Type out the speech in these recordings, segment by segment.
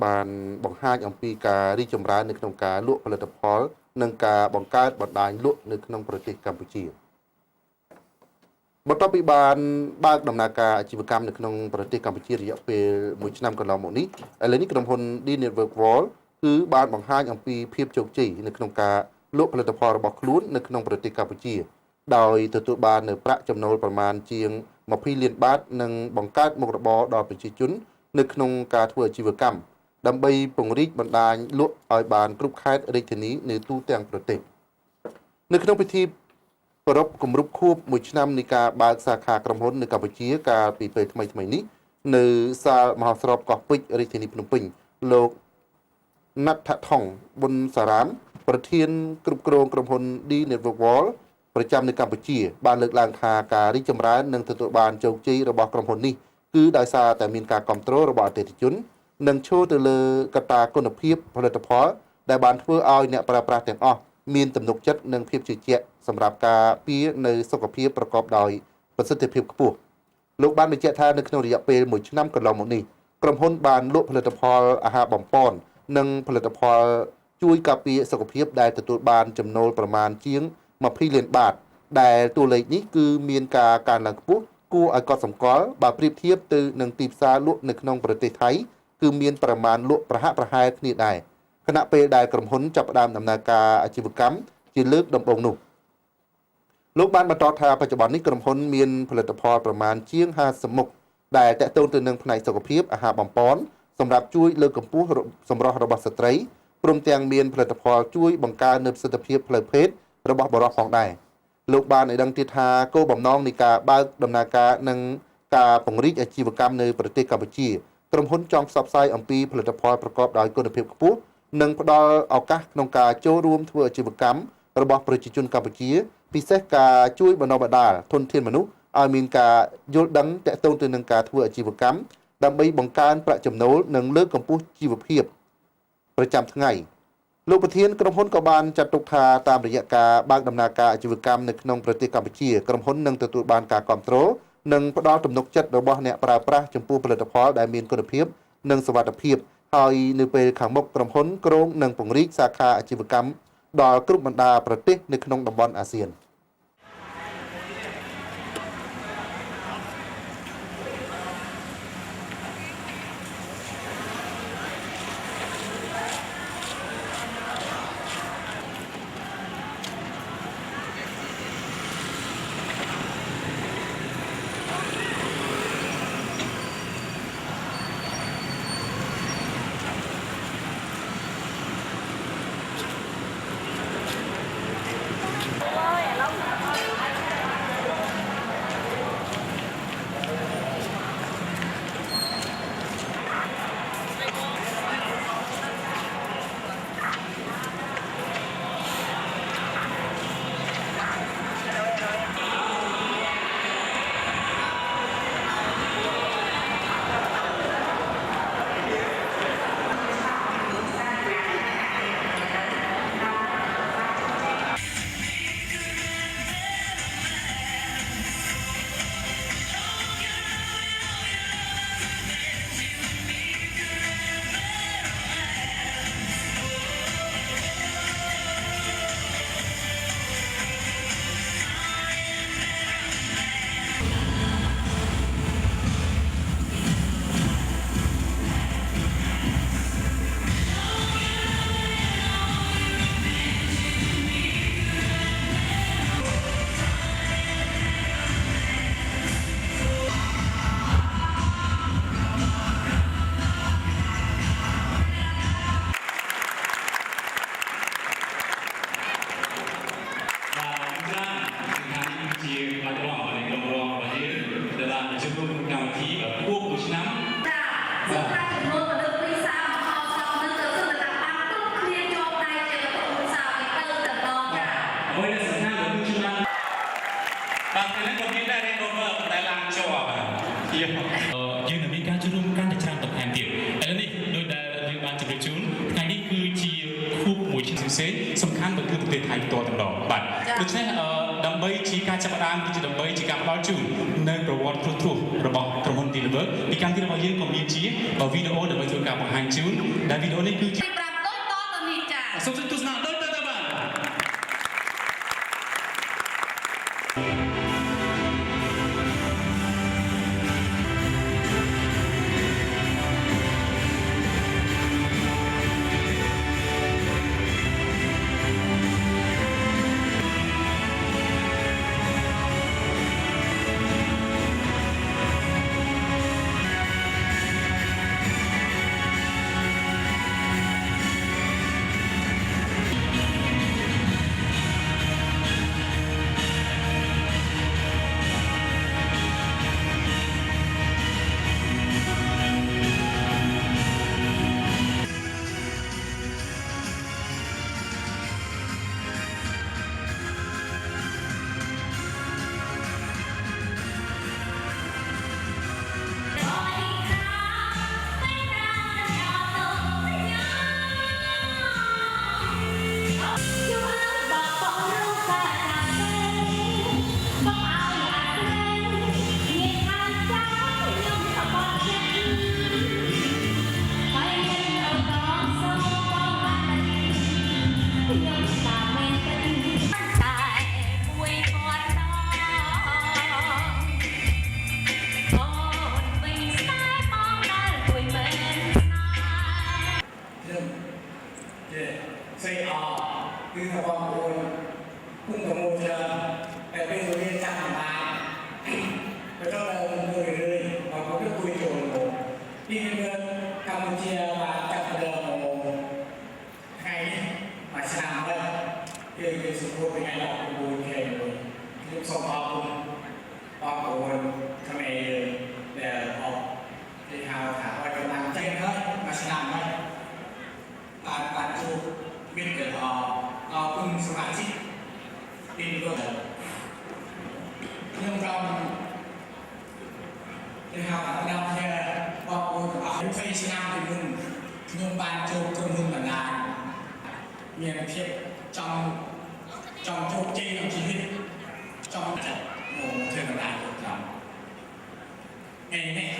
បានបង្ហាញអំពីការរីកចម្រើននៅក្នុងការលក់ផលិតផលនិងការបង្កើតបណ្ដាញលក់នៅក្នុងប្រទេសកម្ពុជាបន្ទាប់ពីបានបើកដំណើរការអាជីវកម្មនៅក្នុងប្រទេសកម្ពុជារយៈពេល1ឆ្នាំកន្លងមកនេះឥឡូវនេះក្រុមហ៊ុន D Network World គឺបានបង្ហាញអំពីភាពជោគជ័យនៅក្នុងការលក់ផលិតផលរបស់ខ្លួននៅក្នុងប្រទេសកម្ពុជាដោយទទួលបាននូវប្រាក់ចំណូលប្រមាណជាង20លានបាតនិងបង្កើតមុខរបរដល់ប្រជាជននៅក្នុងការធ្វើអាជីវកម្មដើម្បីពង្រីកបណ្ដាញលក់ឲ្យបានគ្រប់ខេត្តរាជធានីនៅទូទាំងប្រទេសនៅក្នុងពិធីប្រពៃគម្រប់ខួប1ឆ្នាំនៃការបើកសាខាក្រុមហ៊ុននៅកម្ពុជាកាលពីពេលថ្មីៗនេះនៅសាលមហោស្រពកោះពេជ្ររាជធានីភ្នំពេញលោកណាត់ថាថងប៊ុនសារ៉ាមប្រធានគ្រប់គ្រងក្រុមហ៊ុន D Network World ប្រចាំនៅកម្ពុជាបានលើកឡើងថាការរីកចម្រើននិងទទួលបានជោគជ័យរបស់ក្រុមហ៊ុននេះគឺដោយសារតែមានការគ្រប់គ្រងរបស់អតិថិជននិងឈរទៅលើកត្តាគុណភាពផលិតផលដែលបានធ្វើឲ្យអ្នកប្រើប្រាស់ទាំងអស់មានទំនុកចិត្តនិងភាពជឿជាក់សម្រាប់ការពារនៅសុខភាពប្រកបដោយប្រសិទ្ធភាពខ្ពស់លោកបានបញ្ជាក់ថានៅក្នុងរយៈពេល1ឆ្នាំកន្លងមកនេះក្រុមហ៊ុនបានលក់ផលិតផលអាហារបំប៉ននិងផលិតផលជួយការពារសុខភាពដែលទទួលបានចំណូលប្រមាណជាង20លានបាតដែលតួលេខនេះគឺមានការកើនឡើងខ្ពស់គួរឲ្យកត់សម្គាល់បើប្រៀបធៀបទៅនឹងទីផ្សារលក់នៅក្នុងប្រទេសថៃគឺមានប្រមាណលក់ប្រហាក់ប្រហែលគ្នាដែរខណៈពេលដែលក្រុមហ៊ុនចាប់ផ្ដើមដំណើរការអាជីវកម្មជាលើកដំបូងនោះលោកបានបន្តថាបច្ចុប្បន្ននេះក្រុមហ៊ុនមានផលិតផលប្រមាណជាង50មុខដែលតាក់ទងទៅនឹងផ្នែកសុខភាពអាហារបំប៉នសម្រាប់ជួយលើកកម្ពស់សម្រស់របស់ស្ត្រីព្រមទាំងមានផលិតផលជួយបង្កើននូវប្រសិទ្ធភាពផ្លូវភេទរបស់បុរសផងដែរលោកបានឲ្យដឹងទៀតថាគោលបំណងនៃការបើកដំណើរការនិងការពង្រីកអាជីវកម្មនៅប្រទេសកម្ពុជាក្រុមហ៊ុនចង់ផ្សព្វផ្សាយអំពីផលិតផលប្រកបដោយគុណភាពខ្ពស់និងផ្ដល់ឱកាសក្នុងការចូលរួមធ្វើអាជីវកម្មរបស់ប្រជាជនកម្ពុជាពិសេសការជួយបណ្ដុះបណ្ដាលធនធានមនុស្សឲ្យមានការយល់ដឹងទាក់ទងទៅនឹងការធ្វើអាជីវកម្មដើម្បីបង្កើនប្រាក់ចំណូលនិងលើកកម្ពស់ជីវភាពប្រចាំថ្ងៃលោកប្រធានក្រុមហ៊ុនក៏បានចាត់ទុកថាតាមរយៈការបើកដំណើរការអាជីវកម្មនៅក្នុងប្រទេសកម្ពុជាក្រុមហ៊ុននឹងទទួលបានការគាំទ្រនិងផ្ដល់ទំនុកចិត្តរបស់អ្នកប្រើប្រាស់ចំពោះផលិតផលដែលមានគុណភាពនិងសុវត្ថិភាពហើយនៅពេលខាងមុខក្រុមហ៊ុនក្រុងនឹងពង្រីកសាខាអាជីវកម្មដល់គ្រប់បណ្ដាប្រទេសនៅក្នុងតំបន់អាស៊ានយើងនឹងមានការចូលរួមកាន់តែច្រើនបន្ថែមទៀតឥឡូវនេះដោយដែលយើងបានជម្រាបជូនថ្ងៃនេះគឺជាខួបមួយឆ្នាំផ្សេងសំខាន់ទៅគឺប្រទេសថៃផ្ទាល់តែម្ដងបាទដូច្នេះដើម្បីជាការចាប់ផ្ដើមគឺជាដើម្បីជាការផ្ដល់ជូននៅប្រវត្តិគ្រោះថ្នាក់របស់ក្រុមហ៊ុន D Network ពីកម្មវិធីរបស់យើងក៏មានជាវីដេអូដើម្បីធ្វើការបង្ហាញជូនដែលវីដេអូនេះគឺជាប្រាប់ដូចតទៅនេះចាសូមទស្សនាដូចតទៅបាទ Say cứ theo con tôi cũng có một giờ để bây giờ liên chạm làm bài và cho là người rơi và có cái quy chuẩn đi đến Campuchia và chặt đờ ngày mà sang đây thì cái sự cố về ngày đó của tôi thì lúc sau đó của thằng này để học thì hào thả qua cái làm trên thôi mà sang đây bạn chú biết được họ cùng sự bạn chị tin được nhưng trong thì họ đã làm theo họ cũng bảo những phay nam thì nhưng bạn chú cùng hùng là lại miền thiệt trong châu chi trong chi huyết trong trận một thường là lại được lòng ngày này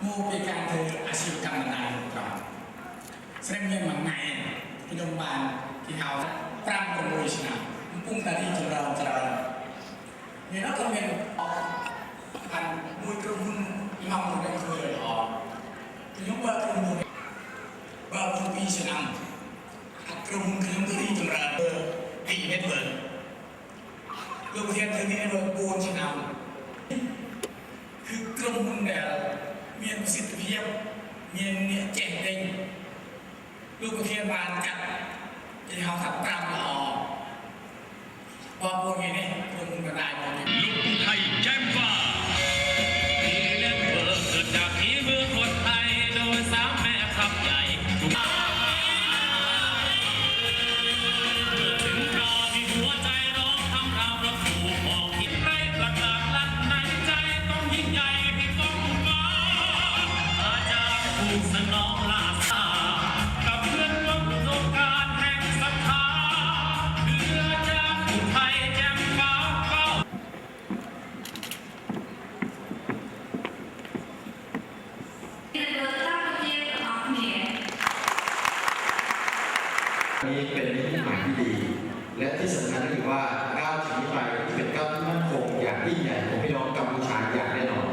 mua cái can thư asiu cam là lại được lòng xem như mà ngày thì đồng bàn thì hào pram của mùi xin nào cũng ta đi chờ đợi nhưng nó không nên ăn mùi cơm mong một cái người họ thì những bờ cơm mùi bờ cơm đi xin ăn cơm cơm đi chờ đợi đi hết vườn lúc thiên thứ này rồi buồn xin nào cứ cơm để miền xịt hiệp miền nhẹ chèn đinh lúc thiên bàn chặt thì họ thập trăm là họ qua buổi ngày này cùng cả đại một lúc thầy chém vào đi lên bờ กิดจากที่เมืองคนไทยโดยสามแม่ทัพใหญ่ถึงคราวที่หัวใจร้องทำราวระผูกออกคิดไรประกาศลั่นในใจต้องยิ่งใหญ่ที่ต้องฟ้าอาจารย์ผู้สนองลาซากับเพื่อนร่วมโครงการแห่งศรัทธาเพื่อจากผู้ไทยแจ่มฟ้าเฝ้า นี้เป็นนิมิตหมายที่ดี และที่สำคัญก็คือว่าก้าวจากนี้ไปจะเป็นก้าวที่มั่นคงอย่างยิ่งใหญ่ของพี่น้องกัมพูชาอย่างแน่นอน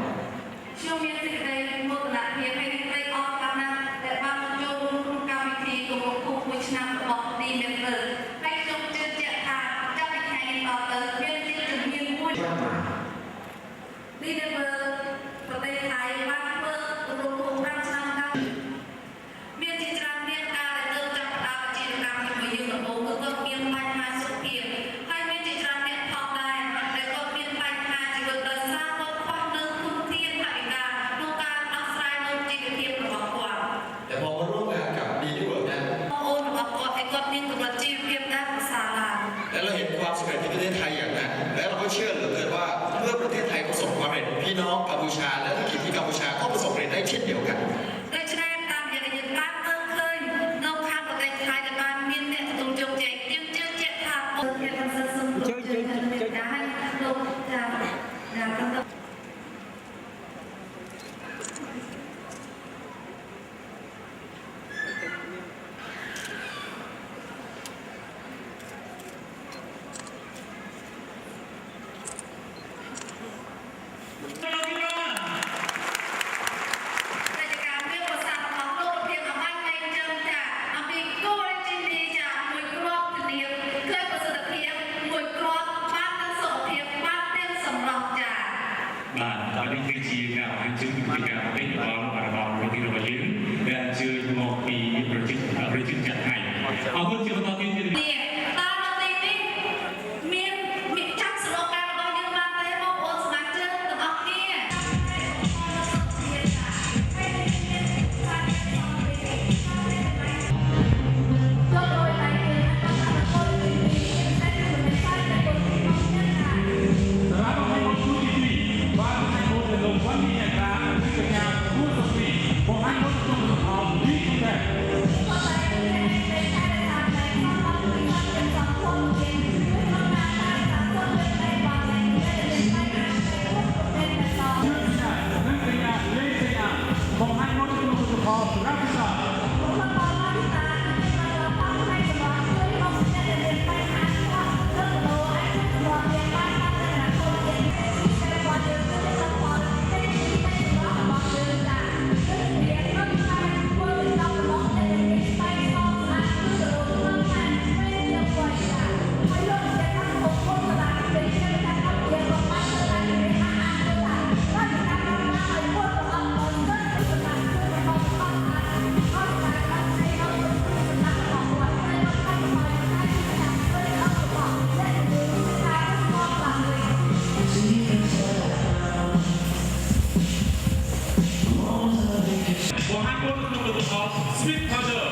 ช่วงนี้สิ่งใดมรณะเพียงให้ได้ออกกันนะแต่บางโยมรู้กรรมวิธีตัวผู้คุยชนะบอกดีเมเตอร์ให้จงเจอเจตาเจ้าในไทยต่อเติมเพียงที่ถึงยืนพูดดีเมเตอร์ประเทศไทยบ้านเมืองรวมทั้งบ้านชาวนาเมียจิตราเมียการเดินจับตาจิตกรรมที่มายืนกับโบก็เมียนไปมาสุขเพียงให้เมียจิตราเมียพอได้แต่ก็เมียนไปมาจิตเตอ ពីការពេញរបស់វិធីរបស់យើងដែលអញ្ជើញមកពីប្រជាជាតិចាត់ថ្ងៃអរគុណជាបន្តទៀត តាមនៅទីនេះមានចាប់ស្លោការរបស់យើងបានទេបងប្អូនសមាជិកទាំងអស់គ្នាSweet Powder